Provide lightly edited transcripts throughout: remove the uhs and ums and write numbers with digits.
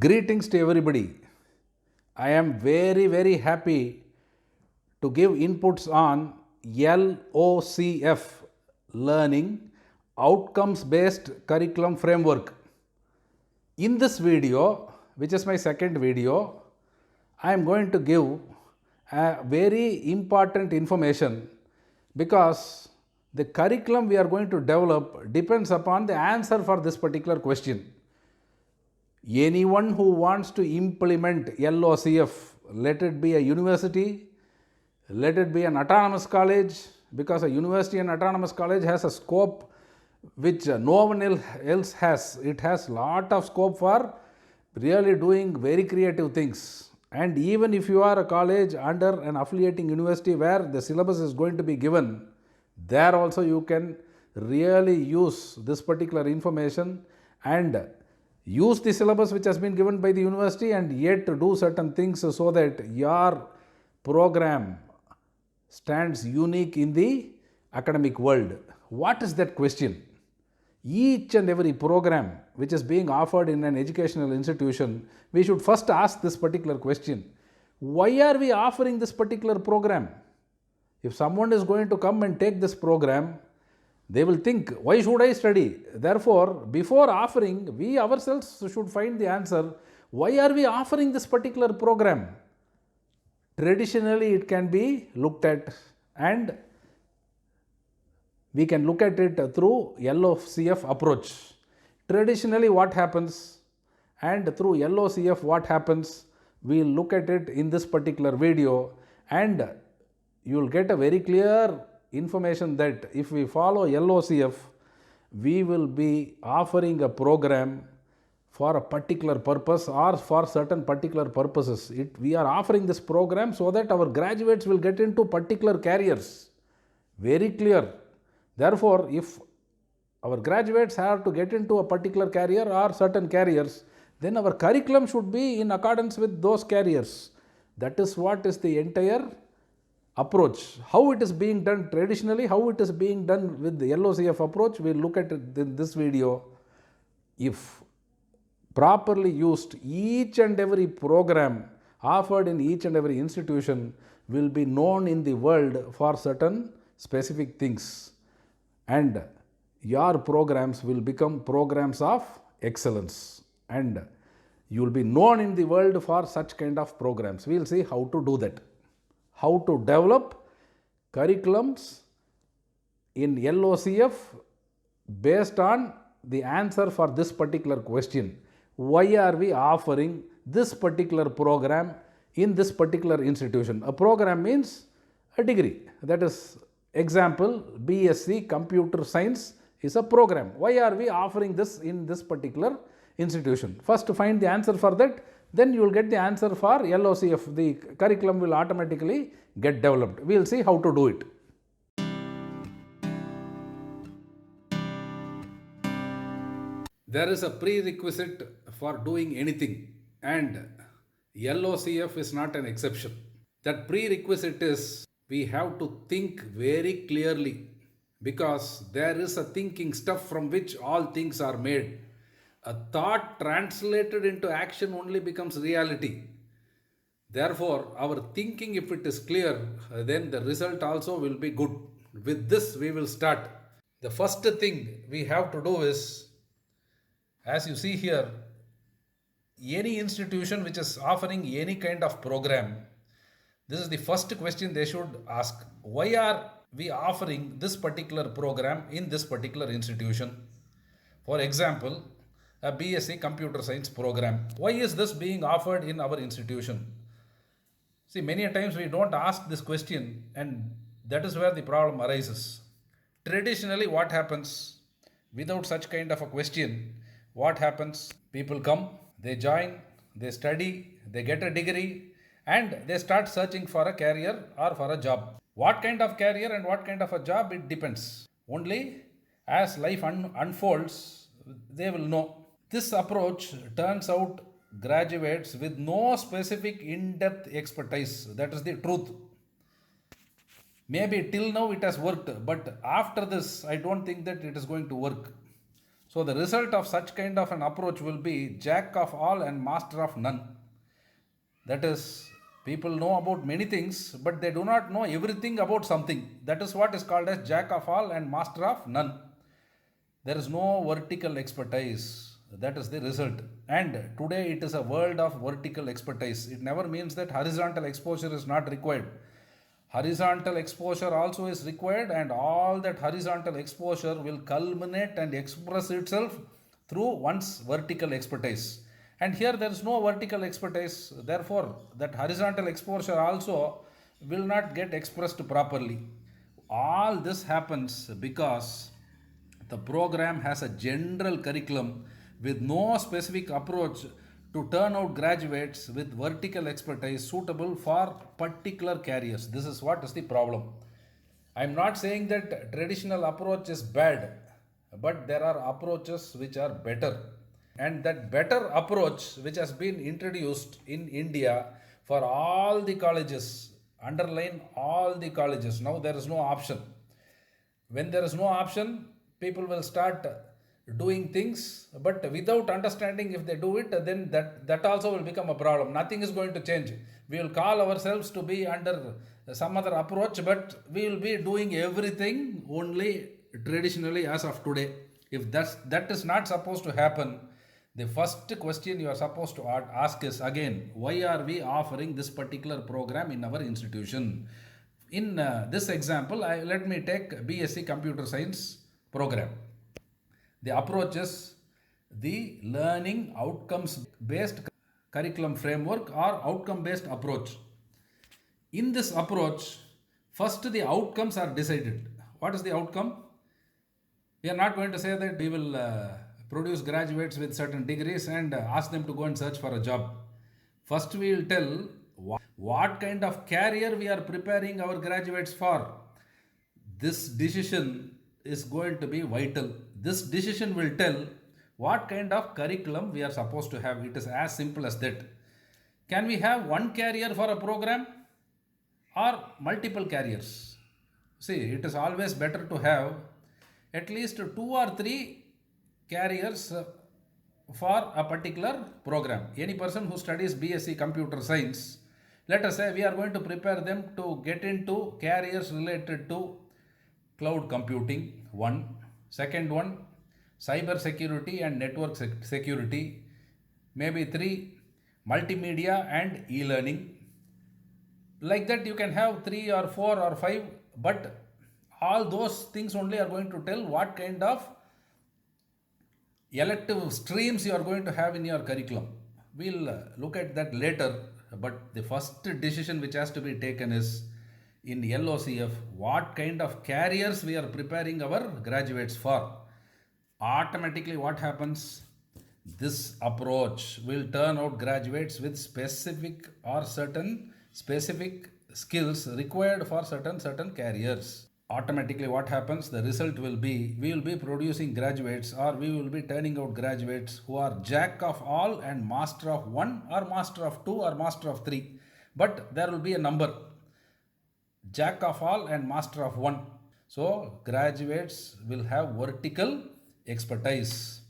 Greetings to everybody. I am very happy to give inputs on LOCF, Learning Outcomes Based Curriculum Framework. In this video, which is my second video, I am going to give a very important information because the curriculum we are going to develop depends upon the answer for this particular question. Anyone who wants to implement LOCF, let it be a university, let it be an autonomous college, because a university and autonomous college has a scope which no one else has. It has lot of scope for really doing very creative things. And even if you are a college under an affiliating university where the syllabus is going to be given, there also you can really use this particular information and use the syllabus which has been given by the university and yet to do certain things so that your program stands unique in the academic world. What is that question? Each and every program which is being offered in an educational institution, we should first ask this particular question. Why are we offering this particular program? If someone is going to come and take this program, they will think, why should I study? Therefore, before offering, we ourselves should find the answer. Why are we offering this particular program? Traditionally, it can be looked at, and we can look at it through LOCF approach. Traditionally, what happens, and through LOCF what happens, we will look at it in this particular video, and you will get a very clear information that if we follow LOCF, we will be offering a program for a particular purpose or for certain particular purposes. We are offering this program so that our graduates will get into particular careers. Very clear. Therefore, if our graduates have to get into a particular career or certain careers, then our curriculum should be in accordance with those careers. That is what is the entire approach. How it is being done traditionally, how it is being done with the LOCF approach, we will look at it in this video. If properly used, each and every program offered in each and every institution will be known in the world for certain specific things, and your programs will become programs of excellence, and you will be known in the world for such kind of programs. We will see how to do that. How to develop curriculums in LOCF based on the answer for this particular question. Why are we offering this particular program in this particular institution? A program means a degree. That is, example, BSc Computer Science is a program. Why are we offering this in this particular institution? First, find the answer for that. Then you will get the answer for LOCF. The curriculum will automatically get developed. We will see how to do it. There is a prerequisite for doing anything, and LOCF is not an exception. That prerequisite is we have to think very clearly, because there is a thinking stuff from which all things are made. A thought translated into action only becomes reality. Therefore, our thinking, if it is clear, then the result also will be good. With this, we will start. The first thing we have to do is, as you see here, any institution which is offering any kind of program, this is the first question they should ask. Why are we offering this particular program in this particular institution? For example, a BSc Computer Science program. Why is this being offered in our institution? See, many a times we don't ask this question, and that is where the problem arises. Traditionally, what happens without such kind of a question? What happens? People come, they join, they study, they get a degree, and they start searching for a career or for a job. What kind of career and what kind of a job, it depends. Only as life unfolds, they will know. This approach turns out graduates with no specific in-depth expertise. That is the truth. Maybe till now it has worked, but after this, I don't think that it is going to work. So the result of such kind of an approach will be jack of all and master of none. That is, people know about many things, but they do not know everything about something. That is what is called as jack of all and master of none. There is no vertical expertise. That is the result. And today it is a world of vertical expertise. It never means that horizontal exposure is not required. Horizontal exposure also is required, and all that horizontal exposure will culminate and express itself through one's vertical expertise. And here there is no vertical expertise, therefore, that horizontal exposure also will not get expressed properly. All this happens because the program has a general curriculum with no specific approach to turn out graduates with vertical expertise suitable for particular careers. This is what is the problem. I am not saying that traditional approach is bad, but there are approaches which are better. And that better approach which has been introduced in India for all the colleges, underline all the colleges. Now there is no option. When there is no option, people will start doing things, but without understanding if they do it, then that also will become a problem. Nothing is going to change. We will call ourselves to be under some other approach, but we will be doing everything only traditionally as of today. If that is not supposed to happen, the first question you are supposed to ask is again, why are we offering this particular program in our institution? In this example, let me take BSc Computer Science program. The approach is the learning outcomes based curriculum framework or outcome based approach. In this approach, first the outcomes are decided. What is the outcome? We are not going to say that we will produce graduates with certain degrees and ask them to go and search for a job. First, we will tell what kind of career we are preparing our graduates for. This decision is going to be vital. This decision will tell what kind of curriculum we are supposed to have. It is as simple as that. Can we have one career for a program or multiple careers? See, it is always better to have at least 2 or 3 careers for a particular program. Any person who studies BSc Computer Science, let us say we are going to prepare them to get into careers related to cloud computing, one. Second one, cyber security and network security. Maybe 3, multimedia and e-learning. Like that you can have 3 or 4 or 5, but all those things only are going to tell what kind of elective streams you are going to have in your curriculum. We'll look at that later, but the first decision which has to be taken is in LOCF, what kind of careers we are preparing our graduates for. Automatically what happens? This approach will turn out graduates with specific or certain specific skills required for certain careers. Automatically what happens? The result will be, we will be producing graduates, or we will be turning out graduates who are jack of all and master of one, or master of two, or master of three. But there will be a number, jack of all and master of one. So graduates will have vertical expertise.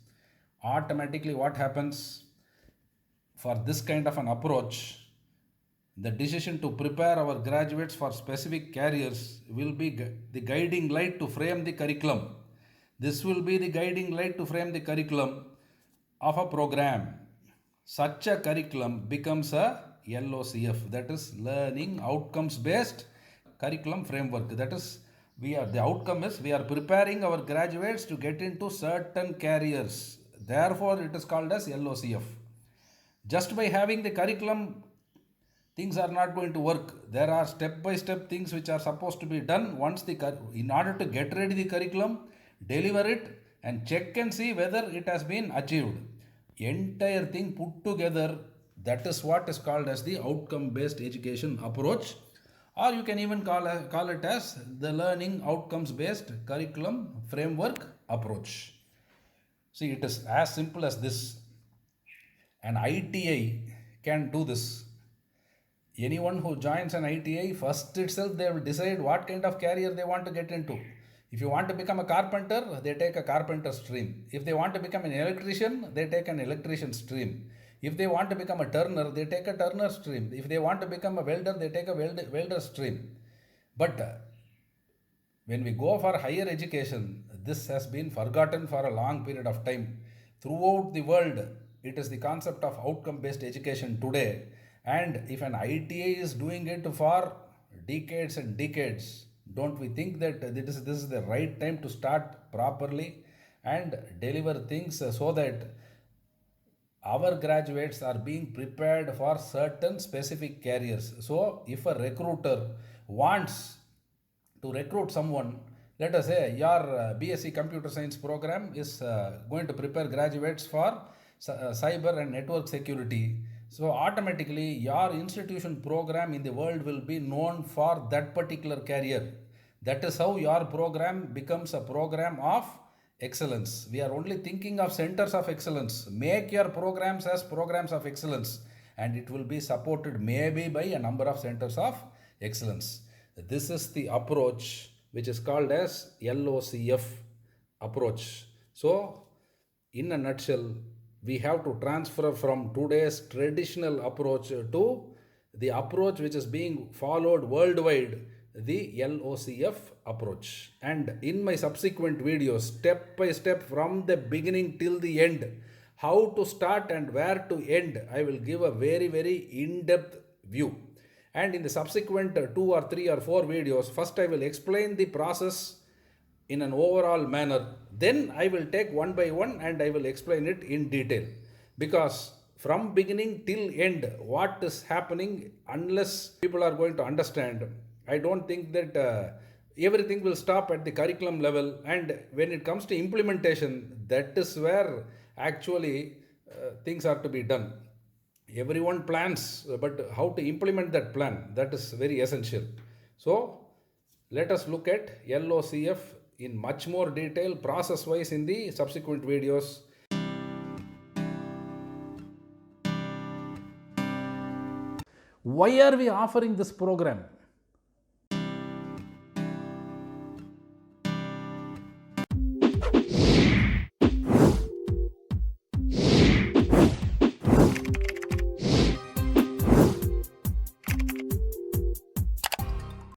Automatically what happens? For this kind of an approach, the decision to prepare our graduates for specific careers will be the guiding light to frame the curriculum. This will be the guiding light to frame the curriculum of a program. Such a curriculum becomes a LOCF, that is Learning Outcomes Based Curriculum Framework. That is, the outcome is we are preparing our graduates to get into certain careers. Therefore, it is called as LOCF. Just by having the curriculum, things are not going to work. There are step-by-step things which are supposed to be done in order to get ready the curriculum, deliver it, and check and see whether it has been achieved. Entire thing put together, that is what is called as the outcome-based education approach, or you can even call it as the learning outcomes-based curriculum framework approach. See, it is as simple as this. An ITI can do this. Anyone who joins an ITI, first itself they will decide what kind of career they want to get into. If you want to become a carpenter, they take a carpenter stream. If they want to become an electrician, they take an electrician stream. If they want to become a turner, they take a turner stream. If they want to become a welder, they take a welder stream. But when we go for higher education, this has been forgotten for a long period of time. Throughout the world, it is the concept of outcome based education today. And if an ITA is doing it for decades and decades, don't we think that this is the right time to start properly and deliver things so that our graduates are being prepared for certain specific careers? So, if a recruiter wants to recruit someone, let us say your BSc Computer Science program is going to prepare graduates for cyber and network security. So automatically your institution program in the world will be known for that particular career. That is how your program becomes a program of excellence. We are only thinking of centers of excellence. Make your programs as programs of excellence, and it will be supported maybe by a number of centers of excellence. This is the approach which is called as LOCF approach. So, in a nutshell, we have to transfer from today's traditional approach to the approach which is being followed worldwide, the LOCF approach. And in my subsequent videos, step by step from the beginning till the end, how to start and where to end, I will give a very, very in-depth view. And in the subsequent 2 or 3 or 4 videos, first I will explain the process in an overall manner. Then I will take one by one and I will explain it in detail. Because from beginning till end, what is happening, unless people are going to understand, I don't think that everything will stop at the curriculum level. And when it comes to implementation, that is where actually things are to be done. Everyone plans, but how to implement that plan, that is very essential. So let us look at LOCF in much more detail, process wise, in the subsequent videos. Why are we offering this program?